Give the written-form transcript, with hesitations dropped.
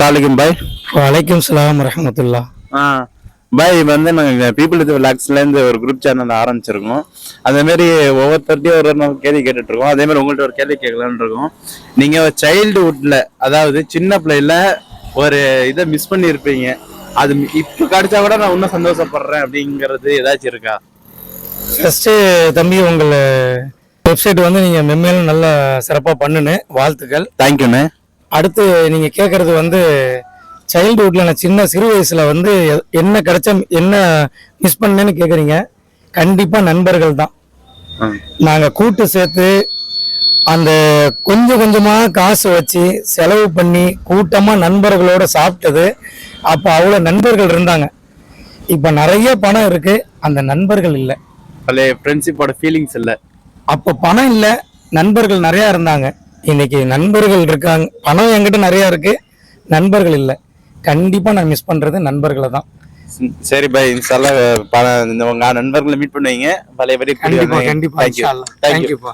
अस्सलाम भाई। வலைக்கும் சலாம் வரஹமத்துல்லா. பாய் வந்து நாங்கள் பீப்புள் வித் ரிலாக்ஸ்லேருந்து ஒரு குரூப் சேனல் ஆரம்பிச்சிருக்கோம். அதேமாரி ஒவ்வொருத்தர்ட்டையும் ஒரு கேள்வி கேட்டுட்டு இருக்கோம். அதேமாதிரி உங்கள்கிட்ட ஒரு கேள்வி கேட்கலான்னு இருக்கோம். நீங்கள் சைல்டுஹுட்ல, அதாவது சின்ன பிள்ளைல ஒரு இதை மிஸ் பண்ணியிருப்பீங்க, அது இப்போ கிடைச்சா கூட நான் இன்னும் சந்தோஷப்படுறேன் அப்படிங்கிறது ஏதாச்சும் இருக்கா? ஃபர்ஸ்ட்டு தம்பி, உங்கள் வெப்சைட் வந்து நீங்கள் மென்மேலும் நல்லா சிறப்பாக பண்ணுன்னு வாழ்த்துக்கள். தேங்க்யூண்ணே. அடுத்து நீங்கள் கேட்குறது வந்து சைல்டுஹுட்டில் நான் சிறு வயசில் வந்து என்ன கிடைச்சா என்ன மிஸ் பண்ணேன்னு கேட்குறீங்க. கண்டிப்பாக நண்பர்கள் தான். நாங்கள் கூட்டு சேர்த்து அந்த கொஞ்சம் கொஞ்சமாக காசு வச்சு செலவு பண்ணி கூட்டமாக நண்பர்களோடு சாப்பிட்டது. அப்போ அவ்வளோ நண்பர்கள் இருந்தாங்க. இப்போ நிறைய பணம் இருக்குது, அந்த நண்பர்கள் இல்லை. பழைய ஃப்ரெண்ட்ஷிப்போட ஃபீலிங்ஸ் இல்லை. அப்போ பணம் இல்லை, நண்பர்கள் நிறையா இருந்தாங்க. இன்னைக்கு நண்பர்கள் இருக்காங்க, பணம் என்கிட்ட நிறையா இருக்கு, நண்பர்கள் இல்லை. கண்டிப்பாக நான் மிஸ் பண்ணுறது நண்பர்களை தான். சரி பாய், இன்ஷால்லா உங்க நண்பர்களை மீட் பண்ணுவீங்க. பழைய கண்டிப்பாக கண்டிப்பாக. தேங்க்யூப்பா.